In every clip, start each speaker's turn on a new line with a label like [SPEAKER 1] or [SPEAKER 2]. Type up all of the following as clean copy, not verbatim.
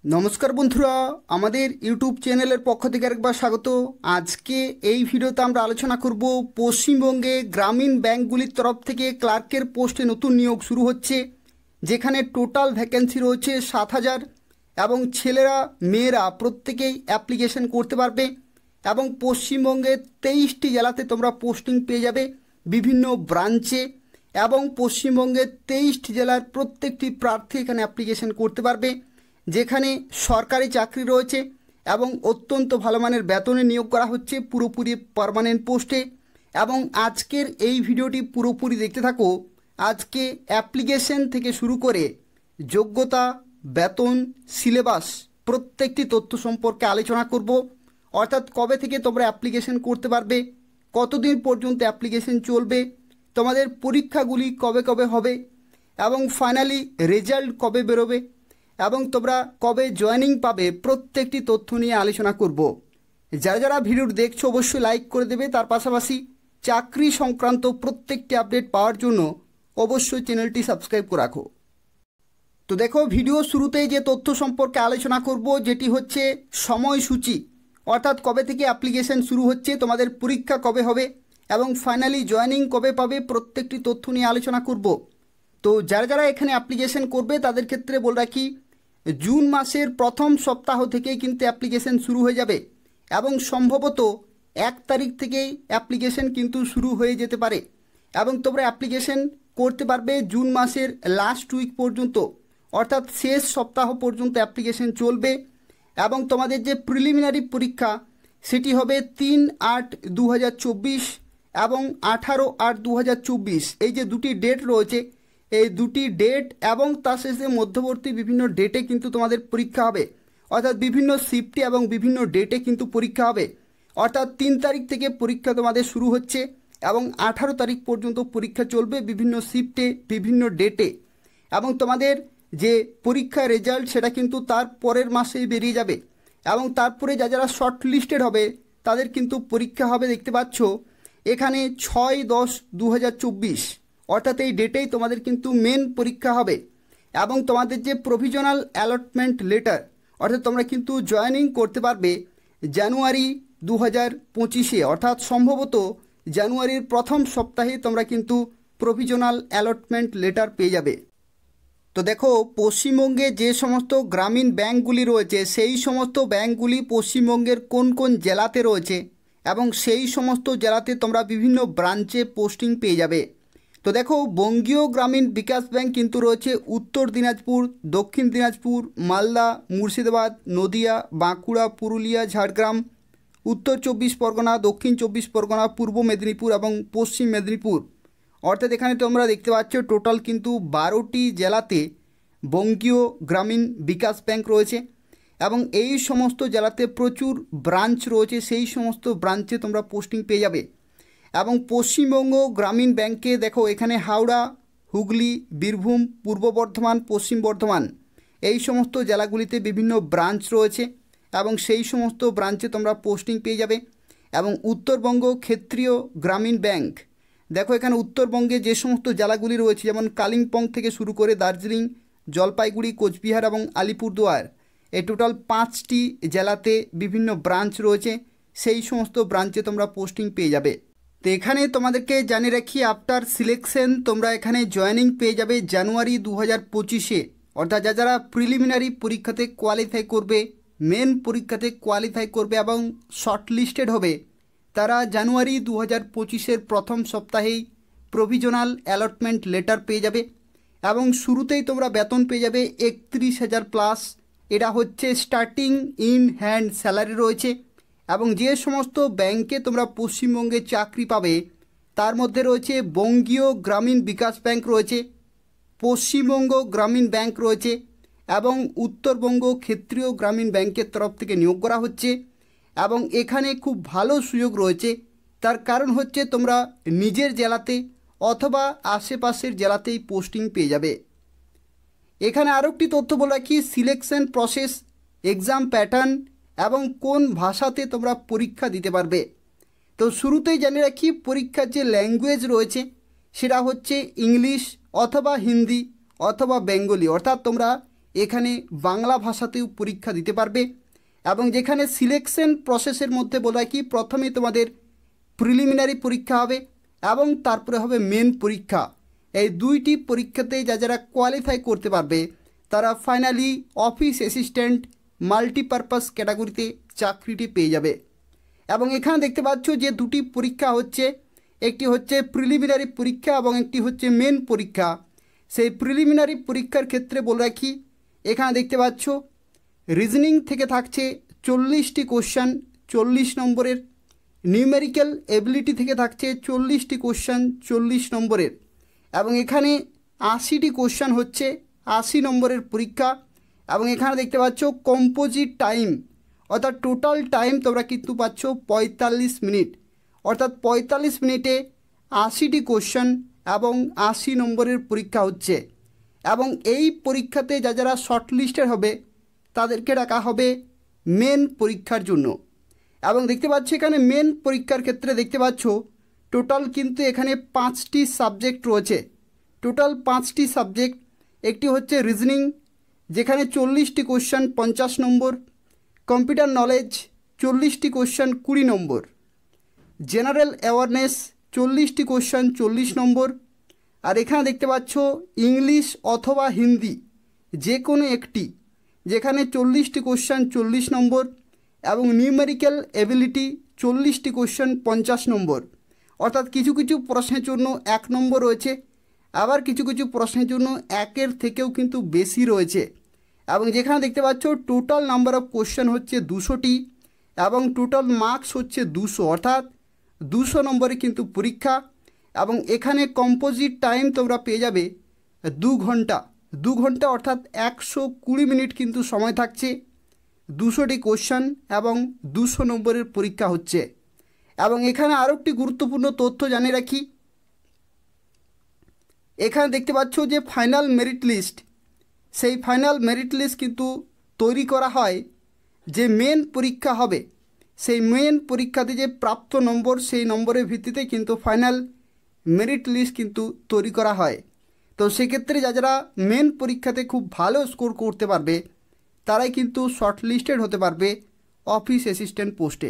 [SPEAKER 1] নমস্কার বন্ধুরা, আমাদের ইউটিউব চ্যানেলের পক্ষ থেকে আরেকবার স্বাগত। আজকে এই ভিডিওতে আমরা আলোচনা করব পশ্চিমবঙ্গে গ্রামীণ ব্যাংকগুলির তরফ থেকে ক্লার্কের পোস্টে নতুন নিয়োগ শুরু হচ্ছে, যেখানে টোটাল ভ্যাকেন্সি রয়েছে 7,000 এবং ছেলেরা মেয়েরা প্রত্যেকেই অ্যাপ্লিকেশন করতে পারবে এবং পশ্চিমবঙ্গের 23টি জেলাতে তোমরা পোস্টিং পেয়ে যাবে বিভিন্ন ব্রাঞ্চে এবং পশ্চিমবঙ্গের 23টি জেলার প্রত্যেকটি প্রার্থী এখানে অ্যাপ্লিকেশন করতে পারবে, যেখানে সরকারি চাকরি রয়েছে এবং অত্যন্ত ভালো মানের বেতনে নিয়োগ করা হচ্ছে পুরোপুরি পার্মানেন্ট পোস্টে। এবং আজকের এই ভিডিওটি পুরোপুরি দেখতে থাকো। আজকে অ্যাপ্লিকেশন থেকে শুরু করে যোগ্যতা, বেতন, সিলেবাস প্রত্যেকটি তথ্য সম্পর্কে আলোচনা করব। অর্থাৎ কবে থেকে তোমরা অ্যাপ্লিকেশন করতে পারবে, কতদিন পর্যন্ত অ্যাপ্লিকেশন চলবে, তোমাদের পরীক্ষাগুলি কবে কবে হবে এবং ফাইনালি রেজাল্ট কবে বেরোবে এবং তোমরা কবে জয়েনিং পাবে, প্রত্যেকটি তথ্য নিয়ে আলোচনা করব। যারা যারা ভিডিও দেখছো অবশ্যই লাইক করে দেবে। তার পাশাপাশি চাকরি সংক্রান্ত প্রত্যেকটি আপডেট পাওয়ার জন্য অবশ্যই চ্যানেলটি সাবস্ক্রাইব করে রাখো। তো দেখো, ভিডিও শুরুতেই যে তথ্য সম্পর্কে আলোচনা করব যেটি হচ্ছে সময়সূচি, অর্থাৎ কবে থেকে অ্যাপ্লিকেশন শুরু হচ্ছে, তোমাদের পরীক্ষা কবে হবে এবং ফাইনালি জয়েনিং কবে পাবে, প্রত্যেকটি তথ্য নিয়ে আলোচনা করব। তো যারা যারা এখানে অ্যাপ্লিকেশন করবে তাদের ক্ষেত্রে বলে রাখি, জুন মাসের প্রথম সপ্তাহ থেকেই কিন্তু অ্যাপ্লিকেশন শুরু হয়ে যাবে এবং সম্ভবত 1 তারিখ থেকেই অ্যাপ্লিকেশন কিন্তু শুরু হয়ে যেতে পারে এবং তোমরা অ্যাপ্লিকেশন করতে পারবে জুন মাসের লাস্ট উইক পর্যন্ত, অর্থাৎ শেষ সপ্তাহ পর্যন্ত অ্যাপ্লিকেশন চলবে। এবং তোমাদের যে প্রিলিমিনারি পরীক্ষা সেটি হবে 3/8/2024 এবং 18/8/2024। এই যে দুটি ডেট রয়েছে, এই দুটি ডেট এবং তার শেষে মধ্যবর্তী বিভিন্ন ডেটে কিন্তু তোমাদের পরীক্ষা হবে, অর্থাৎ বিভিন্ন শিফটে এবং বিভিন্ন ডেটে কিন্তু পরীক্ষা হবে। অর্থাৎ 3 তারিখ থেকে পরীক্ষা তোমাদের শুরু হচ্ছে এবং 18 তারিখ পর্যন্ত পরীক্ষা চলবে বিভিন্ন শিফটে বিভিন্ন ডেটে। এবং তোমাদের যে পরীক্ষার রেজাল্ট সেটা কিন্তু তার পরের মাসেই বেরিয়ে যাবে এবং তারপরে যারা শর্ট লিস্টেড হবে তাদের কিন্তু পরীক্ষা হবে, দেখতে পাচ্ছ এখানে 6/10/2024, অর্থাৎ এই ডেটেই তোমাদের কিন্তু মেন পরীক্ষা হবে। এবং তোমাদের যে প্রভিজনাল অ্যালটমেন্ট লেটার, অর্থাৎ তোমরা কিন্তু জয়েনিং করতে পারবে জানুয়ারি 2025-এ, অর্থাৎ সম্ভবত জানুয়ারির প্রথম সপ্তাহে তোমরা কিন্তু প্রভিজনাল অ্যালটমেন্ট লেটার পেয়ে যাবে। তো দেখো, পশ্চিমবঙ্গে যে সমস্ত গ্রামীণ ব্যাংকগুলি রয়েছে সেই সমস্ত ব্যাংকগুলি পশ্চিমবঙ্গের কোন কোন জেলাতে রয়েছে এবং সেই সমস্ত জেলাতে তোমরা বিভিন্ন ব্রাঞ্চে পোস্টিং পেয়ে যাবে। তো দেখো, বঙ্গীয় গ্রামীণ বিকাশ ব্যাংক কিন্তু রয়েছে উত্তর দিনাজপুর, দক্ষিণ দিনাজপুর, মালদা, মুর্শিদাবাদ, নদিয়া, বাঁকুড়া, পুরুলিয়া, ঝাড়গ্রাম, উত্তর 24 পরগনা, দক্ষিণ 24 পরগনা, পূর্ব মেদিনীপুর এবং পশ্চিম মেদিনীপুর। অর্থাৎ এখানে তোমরা দেখতে পাচ্ছ টোটাল কিন্তু 12টি জেলাতে বঙ্গীয় গ্রামীণ বিকাশ ব্যাংক রয়েছে এবং এই সমস্ত জেলাতে প্রচুর ব্রাঞ্চ রয়েছে, সেই সমস্ত ব্রাঞ্চে তোমরা পোস্টিং পেয়ে যাবে। এবং পশ্চিমবঙ্গ গ্রামীণ ব্যাংকে দেখো এখানে হাওড়া, হুগলি, বীরভূম, পূর্ব বর্ধমান, পশ্চিম বর্ধমান এই সমস্ত জেলাগুলিতে বিভিন্ন ব্রাঞ্চ রয়েছে এবং সেই সমস্ত ব্রাঞ্চে তোমরা পোস্টিং পেয়ে যাবে। এবং উত্তরবঙ্গ ক্ষেত্রীয় গ্রামীণ ব্যাংক, দেখো এখানে উত্তরবঙ্গে যে সমস্ত জেলাগুলি রয়েছে যেমন কালিম্পং থেকে শুরু করে দার্জিলিং, জলপাইগুড়ি, কোচবিহার এবং আলিপুরদুয়ার, এই টোটাল 5টি জেলাতে বিভিন্ন ব্রাঞ্চ রয়েছে, সেই সমস্ত ব্রাঞ্চে তোমরা পোস্টিং পেয়ে যাবে। তো এখানে তোমাদেরকে জানিয়ে রাখি, আফটার সিলেকশন তোমরা এখানে জয়েনিং পেয়ে যাবে জানুয়ারি 2025-এ, অর্থাৎ যারা প্রিলিমিনারি পরীক্ষাতে কোয়ালিফাই করবে, মেন পরীক্ষাতে কোয়ালিফাই করবে এবং শর্ট লিস্টেড হবে, তারা জানুয়ারি 2025-এর প্রথম সপ্তাহেই প্রভিজনাল অ্যালটমেন্ট লেটার পেয়ে যাবে এবং শুরুতেই তোমরা বেতন পেয়ে যাবে 31,000 প্লাস। এটা হচ্ছে স্টার্টিং ইন হ্যান্ড স্যালারি রয়েছে। এবং যে সমস্ত ব্যাংকে তোমরা পশ্চিমবঙ্গে চাকরি পাবে তার মধ্যে রয়েছে বঙ্গীয় গ্রামীণ বিকাশ ব্যাংক রয়েছে, পশ্চিমবঙ্গ গ্রামীণ ব্যাংক রয়েছে এবং উত্তরবঙ্গ ক্ষেত্রীয় গ্রামীণ ব্যাংকের তরফ থেকে নিয়োগ করা হচ্ছে। এবং এখানে খুব ভালো সুযোগ রয়েছে, তার কারণ হচ্ছে তোমরা নিজের জেলাতে অথবা আশেপাশের জেলাতেই পোস্টিং পেয়ে যাবে। এখানে আরও একটি তথ্য বলে রাখি, সিলেকশন প্রসেস, এক্সাম প্যাটার্ন এবং কোন ভাষাতে তোমরা পরীক্ষা দিতে পারবে। তো শুরুতেই জানিয়ে রাখি, পরীক্ষার যে ল্যাঙ্গুয়েজ রয়েছে সেটা হচ্ছে ইংলিশ অথবা হিন্দি অথবা বেঙ্গলি, অর্থাৎ তোমরা এখানে বাংলা ভাষাতেও পরীক্ষা দিতে পারবে। এবং যেখানে সিলেকশন প্রসেসের মধ্যে বলা হয় কি প্রথমে তোমাদের প্রিলিমিনারি পরীক্ষা হবে এবং তারপরে হবে মেন পরীক্ষা। এই দুইটি পরীক্ষাতে যারা কোয়ালিফাই করতে পারবে তারা ফাইনালি অফিস অ্যাসিস্ট্যান্ট মাল্টিপারপাস ক্যাটাগরিতে চাকরিটি পেয়ে যাবে। এবং এখানে দেখতে পাচ্ছ যে দুটি পরীক্ষা হচ্ছে, একটি হচ্ছে প্রিলিমিনারি পরীক্ষা এবং একটি হচ্ছে মেন পরীক্ষা। সেই প্রিলিমিনারি পরীক্ষার ক্ষেত্রে বলে রাখি, এখানে দেখতে পাচ্ছ রিজনিং থেকে থাকছে 40টি কোশ্চান 40 নম্বরের, নিউমেরিক্যাল এবিলিটি থেকে থাকছে 40টি কোশ্চান 40 নম্বরের, এবং এখানে 80টি কোশ্চান হচ্ছে 80 নম্বরের পরীক্ষা। এবং এখানে দেখতে পাচ্ছ কম্পোজিট টাইম অর্থাৎ টোটাল টাইম তোমরা কিন্তু পাচ্ছ 45 মিনিট, অর্থাৎ 45 মিনিটে 80টি কোশ্চান এবং 80 নম্বরের পরীক্ষা হচ্ছে। এবং এই পরীক্ষাতে যারা শর্টলিস্টেড হবে তাদেরকে ডাকা হবে মেন পরীক্ষার জন্য। এবং দেখতে পাচ্ছ এখানে মেন পরীক্ষার ক্ষেত্রে দেখতে পাচ্ছ টোটাল কিন্তু এখানে 5টি সাবজেক্ট রয়েছে, টোটাল 5টি সাবজেক্ট। একটি হচ্ছে রিজনিং যেখানে 40টি কোশ্চান 50 নম্বর, কম্পিউটার নলেজ 40টি কোশ্চান 20 নম্বর, জেনারেল অ্যাওয়ারনেস 40টি কোশ্চান 40 নম্বর, আর এখানে দেখতে পাচ্ছ ইংলিশ অথবা হিন্দি যে কোনো একটি যেখানে 40টি কোশ্চান 40 নম্বর, এবং নিউমেরিক্যাল এবিলিটি 40টি কোশ্চান 50 নম্বর। অর্থাৎ কিছু কিছু প্রশ্নের জন্য 1 নম্বর রয়েছে, আবার কিছু কিছু প্রশ্নের জন্য 1-এর থেকেও কিন্তু বেশি রয়েছে। এবং যেখানে দেখতে পাচ্ছ টোটাল নাম্বার অফ কোশ্চেন হচ্ছে 200টি এবং টোটাল মার্কস হচ্ছে 200, অর্থাৎ 200 নম্বরে কিন্তু পরীক্ষা। এবং এখানে কম্পোজিট টাইম তোমরা পেয়ে যাবে 2 ঘন্টা, 2 ঘন্টা অর্থাৎ 120 মিনিট কিন্তু সময় থাকছে, 200টি কোশ্চেন এবং 200 নম্বরের পরীক্ষা হচ্ছে। এবং এখানে আরও একটি গুরুত্বপূর্ণ তথ্য জানিয়ে রাখি, এখানে দেখতে পাচ্ছ যে ফাইনাল মেরিট লিস্ট, সেই ফাইনাল মেরিট লিস্ট কিন্তু তৈরি করা হয় যে মেন পরীক্ষা হবে, সেই মেন পরীক্ষাতে যে প্রাপ্ত নম্বর সেই নম্বরের ভিত্তিতে কিন্তু ফাইনাল মেরিট লিস্ট কিন্তু তৈরি করা হয়। তো সেক্ষেত্রে যারা মেন পরীক্ষাতে খুব ভালো স্কোর করতে পারবে তারাই কিন্তু শর্টলিস্টেড হতে পারবে অফিস অ্যাসিস্ট্যান্ট পোস্টে।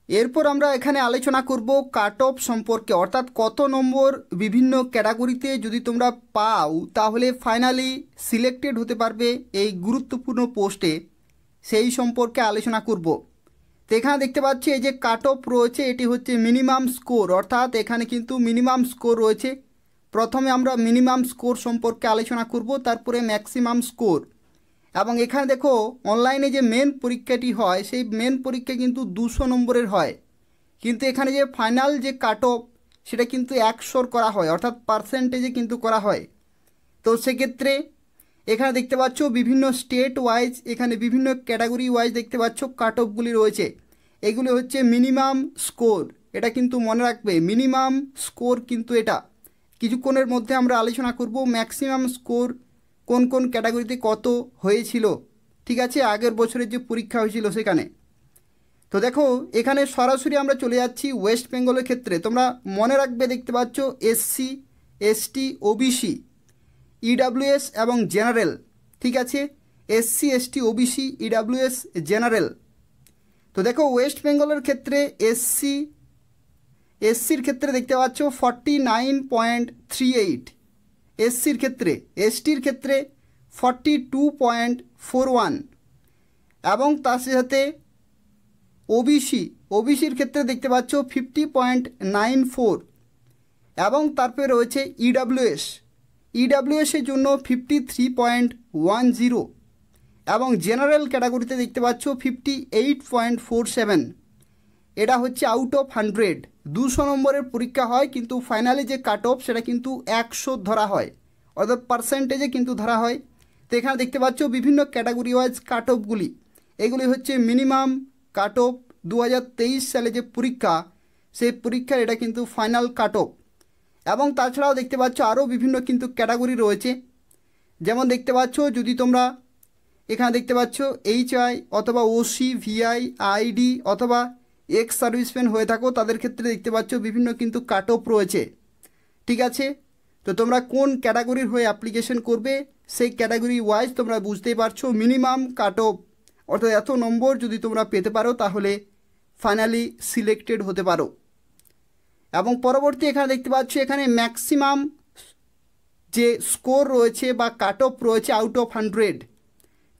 [SPEAKER 1] এরপর আমরা এখানে আলোচনা করব কাট অফ সম্পর্কে, অর্থাৎ কত নম্বর বিভিন্ন ক্যাটাগরিতে যদি তোমরা পাও তাহলে ফাইনালি সিলেক্টেড হতে পারবে এই গুরুত্বপূর্ণ পোস্টে, সেই সম্পর্কে আলোচনা করব। তো এখানে দেখতে পাচ্ছি এই যে কাট অফ রয়েছে এটি হচ্ছে মিনিমাম স্কোর, অর্থাৎ এখানে কিন্তু মিনিমাম স্কোর রয়েছে। প্রথমে আমরা মিনিমাম স্কোর সম্পর্কে আলোচনা করব, তারপরে ম্যাক্সিমাম স্কোর। এবং এখানে দেখো অনলাইনে যে মেন পরীক্ষাটি হয় সেই মেন পরীক্ষা কিন্তু 200 নম্বরের হয়, কিন্তু এখানে যে ফাইনাল যে কাট অফ সেটা কিন্তু 100 করা হয়, অর্থাৎ পার্সেন্টেজে কিন্তু করা হয়। তো সেক্ষেত্রে এখানে দেখতে পাচ্ছ বিভিন্ন স্টেট ওয়াইজ এখানে বিভিন্ন ক্যাটাগরি ওয়াইজ দেখতে পাচ্ছ কাট অফগুলি রয়েছে। এগুলি হচ্ছে মিনিমাম স্কোর, এটা কিন্তু মনে রাখবে মিনিমাম স্কোর কিন্তু এটা কিছুক্ষণের মধ্যে আমরা আলোচনা করব ম্যাক্সিমাম স্কোর কোন কোন ক্যাটাগরিতে কত হয়েছিল, ঠিক আছে, আগের বছরের যে পরীক্ষা হয়েছিল সেখানে। তো দেখো এখানে সরাসরি আমরা চলে যাচ্ছি ওয়েস্ট বেঙ্গলের ক্ষেত্রে। তোমরা মনে রাখবে দেখতে পাচ্ছ এসসি, এসটি, ওবিসি, ইডাব্লিউএস এবং জেনারেল, ঠিক আছে, SC, ST, OBC, EWS, general. তো দেখো ওয়েস্ট বেঙ্গলের ক্ষেত্রে এসসির ক্ষেত্রে দেখতে পাচ্ছ 49.38, এসসির ক্ষেত্রে, এসটির ক্ষেত্রে 42.41, এবং তার সাথে ওবিসির ক্ষেত্রে দেখতে পাচ্ছ 50.94, এবং তারপরে রয়েছে ইডাব্লিউএসের জন্য 53.10, এবং জেনারেল ক্যাটাগরিতে দেখতে পাচ্ছ 58.47। এটা হচ্ছে আউট অফ 100, 200 নম্বরের পরীক্ষা হয় কিন্তু ফাইনালি যে কাট অফ সেটা কিন্তু 100 ধরা হয়, অর্থাৎ পার্সেন্টেজে কিন্তু ধরা হয়। তো এখানে দেখতে পাচ্ছ বিভিন্ন ক্যাটাগরি ওয়াইজ কাট অফগুলি, এগুলি হচ্ছে মিনিমাম কাট অফ 2023 সালে যে পরীক্ষা সেই পরীক্ষার এটা কিন্তু ফাইনাল কাট অফ। এবং তাছাড়াও দেখতে পাচ্ছ আরও বিভিন্ন কিন্তু ক্যাটাগরি রয়েছে, যেমন দেখতে পাচ্ছ যদি তোমরা এখানে দেখতে পাচ্ছ এইচআই অথবা ওসি, ভিআই, আইডি অথবা এক্স সার্ভিসম্যান হয়ে থাকো তাদের ক্ষেত্রে দেখতে পাচ্ছ বিভিন্ন কিন্তু কাট অফ রয়েছে, ঠিক আছে। তো তো তোমরা কোন ক্যাটাগরির হয়ে অ্যাপ্লিকেশন করবে সেই ক্যাটাগরি ওয়াইজ তোমরা বুঝতেই পারছো মিনিমাম কাট অফ অর্থাৎ এত নম্বর যদি তোমরা পেতে পারো তাহলে ফাইনালি সিলেক্টেড হতে পারো। এবং পরবর্তী এখানে দেখতে পাচ্ছ এখানে ম্যাক্সিমাম যে স্কোর রয়েছে বা কাট অফ রয়েছে আউট অফ 100,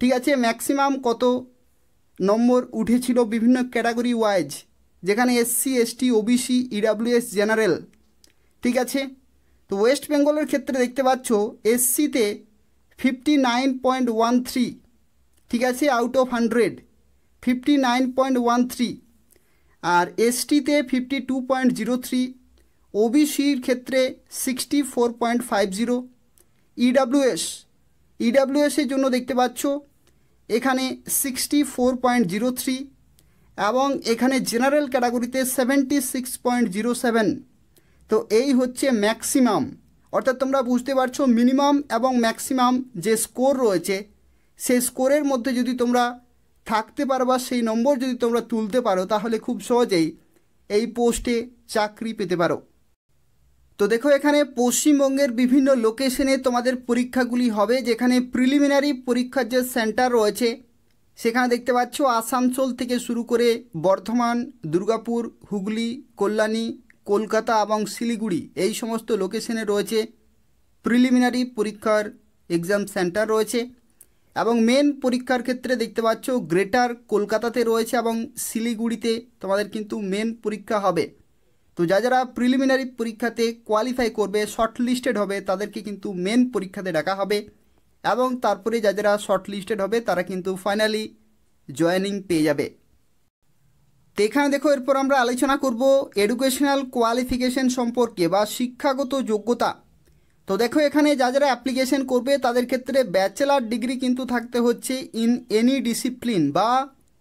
[SPEAKER 1] ঠিক আছে, ম্যাক্সিমাম কত নম্বর উঠেছিল বিভিন্ন ক্যাটাগরি ওয়াইজ, যেখানে SC ST OBC EWS general, ঠিক আছে। তো ওয়েস্ট বেঙ্গলের ক্ষেত্রে দেখতে পাচ্ছ এসসিতে 59.13, ঠিক আছে, আউট অফ 100 59.13, আর এসটিতে 52.03, ওবিসির ক্ষেত্রে 64.50, ইডাব্লিউএসের জন্য দেখতে পাচ্ছ এখানে 64.03 এবং এখানে জেনারেল ক্যাটাগরিতে 76.07। তো এই হচ্ছে ম্যাক্সিমাম, অর্থাৎ তোমরা বুঝতে পারছো মিনিমাম এবং ম্যাক্সিমাম যে স্কোর রয়েছে সেই স্কোরের মধ্যে যদি তোমরা থাকতে পারো বা সেই নম্বর যদি তোমরা তুলতে পারো তাহলে খুব সহজেই এই পোস্টে চাকরি পেতে পারো। তো দেখো এখানে পশ্চিমবঙ্গের বিভিন্ন লোকেশনে তোমাদের পরীক্ষাগুলি হবে, যেখানে প্রিলিমিনারি পরীক্ষার যে সেন্টার রয়েছে সেখানে দেখতে পাচ্ছ আসানসোল থেকে শুরু করে বর্ধমান, দুর্গাপুর, হুগলি, কল্যাণী, কলকাতা এবং শিলিগুড়ি এই সমস্ত লোকেশনে রয়েছে প্রিলিমিনারি পরীক্ষার এক্সাম সেন্টার রয়েছে। এবং মেন পরীক্ষার ক্ষেত্রে দেখতে পাচ্ছ গ্রেটার কলকাতাতে রয়েছে এবং শিলিগুড়িতে তোমাদের কিন্তু মেন পরীক্ষা হবে। তো যারা প্রিলিমিনারি পরীক্ষাতে কোয়ালিফাই করবে, শর্ট লিস্টেড হবে, তাদেরকে কিন্তু মেন পরীক্ষাতে ডাকা হবে এবং তারপরে যারা শর্ট লিস্টেড হবে তারা কিন্তু ফাইনালি জয়েনিং পেয়ে যাবে। তো এখানে দেখো এরপর আমরা আলোচনা করব এডুকেশনাল কোয়ালিফিকেশন সম্পর্কে বা শিক্ষাগত যোগ্যতা। তো দেখো এখানে যারা অ্যাপ্লিকেশন করবে তাদের ক্ষেত্রে ব্যাচেলার ডিগ্রি কিন্তু থাকতে হচ্ছে ইন এনি ডিসিপ্লিন, বা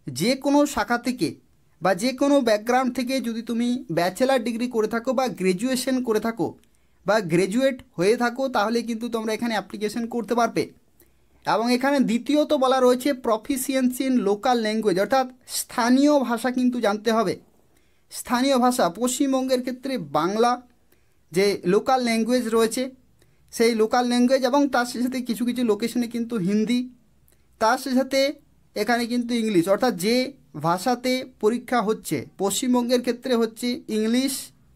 [SPEAKER 1] যে কোনো শাখা থেকে বা যে কোনো ব্যাকগ্রাউন্ড থেকে যদি তুমি ব্যাচেলার ডিগ্রি করে থাকো বা গ্র্যাজুয়েশন করে থাকো বা গ্র্যাজুয়েট হয়ে থাকো তাহলে কিন্তু তোমরা এখানে অ্যাপ্লিকেশন করতে পারবে। এবং এখানে দ্বিতীয়ত বলা রয়েছে প্রফিসিয়েন্সি ইন লোকাল ল্যাঙ্গুয়েজ, অর্থাৎ স্থানীয় ভাষা কিন্তু জানতে হবে। স্থানীয় ভাষা পশ্চিমবঙ্গের ক্ষেত্রে বাংলা যে লোকাল ল্যাঙ্গুয়েজ রয়েছে সেই লোকাল ল্যাঙ্গুয়েজ, এবং তার সাথে কিছু কিছু লোকেশনে কিন্তু হিন্দি, তার সাথে এখানে কিন্তু ইংলিশ, অর্থাৎ যে ভাষাতে পরীক্ষা হচ্ছে পশ্চিমবঙ্গের ক্ষেত্রে হচ্ছে ইংলিশ,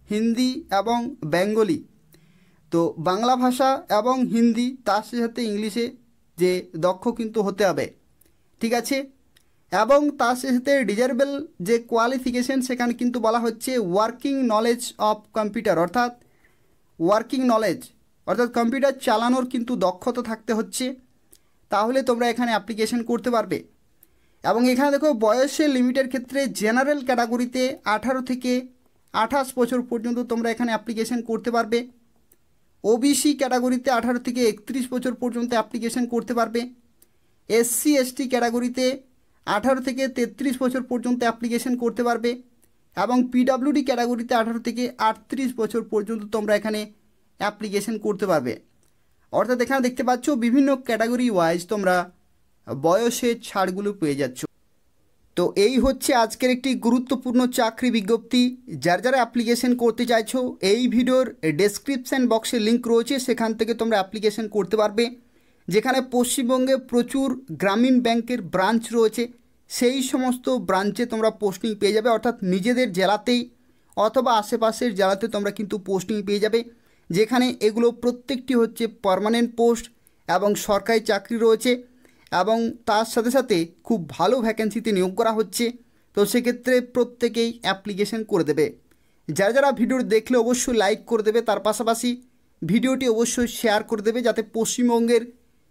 [SPEAKER 1] হিন্দি এবং বেঙ্গলি। তো বাংলা ভাষা এবং হিন্দি তার সাথে ইংলিশে যে দক্ষ কিন্তু হতে হবে, ঠিক আছে। এবং তার সাথে ডিজারেবল যে কোয়ালিফিকেশন সেখানে কিন্তু বলা হচ্ছে ওয়ার্কিং নলেজ অফ কম্পিউটার, অর্থাৎ ওয়ার্কিং নলেজ অর্থাৎ কম্পিউটার চালানোর কিন্তু দক্ষতা থাকতে হচ্ছে, তাহলে তোমরা এখানে অ্যাপ্লিকেশন করতে পারবে। এবং এখানে দেখো বয়সের লিমিটের ক্ষেত্রে জেনারেল ক্যাটাগরিতে 18 থেকে 28 বছর পর্যন্ত তোমরা এখানে অ্যাপ্লিকেশন করতে পারবে। ওবিসি ক্যাটাগরিতে 18 থেকে 31 বছর পর্যন্ত অ্যাপ্লিকেশন করতে পারবে। এসসি এসটি ক্যাটাগরিতে 18 থেকে 33 বছর পর্যন্ত অ্যাপ্লিকেশন করতে পারবে। এবং পিডাব্লিউডি ক্যাটাগরিতে 18 থেকে 38 বছর পর্যন্ত তোমরা এখানে অ্যাপ্লিকেশন করতে পারবে। অর্থাৎ এখানে দেখতে পাচ্ছ বিভিন্ন ক্যাটাগরি ওয়াইজ তোমরা বয়সের ছাড়গুলো পেয়ে যাচ্ছ। তো এই হচ্ছে আজকের একটি গুরুত্বপূর্ণ চাকরি বিজ্ঞপ্তি। যারা অ্যাপ্লিকেশন করতে চাইছো এই ভিডিওর ডেসক্রিপশান বক্সে লিঙ্ক রয়েছে, সেখান থেকে তোমরা অ্যাপ্লিকেশন করতে পারবে। যেখানে পশ্চিমবঙ্গে প্রচুর গ্রামীণ ব্যাংকের ব্রাঞ্চ রয়েছে, সেই সমস্ত ব্রাঞ্চে তোমরা পোস্টিং পেয়ে যাবে, অর্থাৎ নিজেদের জেলাতেই অথবা আশেপাশের জেলাতে তোমরা কিন্তু পোস্টিং পেয়ে যাবে, যেখানে এগুলো প্রত্যেকটি হচ্ছে পার্মানেন্ট পোস্ট এবং সরকারি চাকরি রয়েছে এবং তার সাথে সাথে খুব ভালো ভ্যাকেন্সিতে নিয়োগ করা হচ্ছে। তো সেক্ষেত্রে প্রত্যেকেই অ্যাপ্লিকেশন করে দেবে। যারা ভিডিও দেখলে অবশ্যই লাইক করে দেবে, তার পাশাপাশি ভিডিওটি অবশ্যই শেয়ার করে দেবে, যাতে পশ্চিমবঙ্গের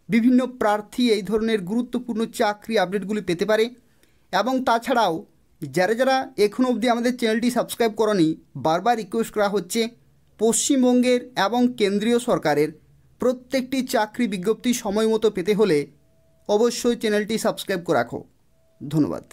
[SPEAKER 1] বিভিন্ন প্রার্থী এই ধরনের গুরুত্বপূর্ণ চাকরি আপডেটগুলি পেতে পারে। এবং তাছাড়াও যারা এখনও অবধি আমাদের চ্যানেলটি সাবস্ক্রাইব করনি, বারবার রিকোয়েস্ট করা হচ্ছে পশ্চিমবঙ্গের এবং কেন্দ্রীয় সরকারের প্রত্যেকটি চাকরি বিজ্ঞপ্তি সময় মতো পেতে হলে অবশ্যই চ্যানেলটি সাবস্ক্রাইব করে রাখো। ধন্যবাদ।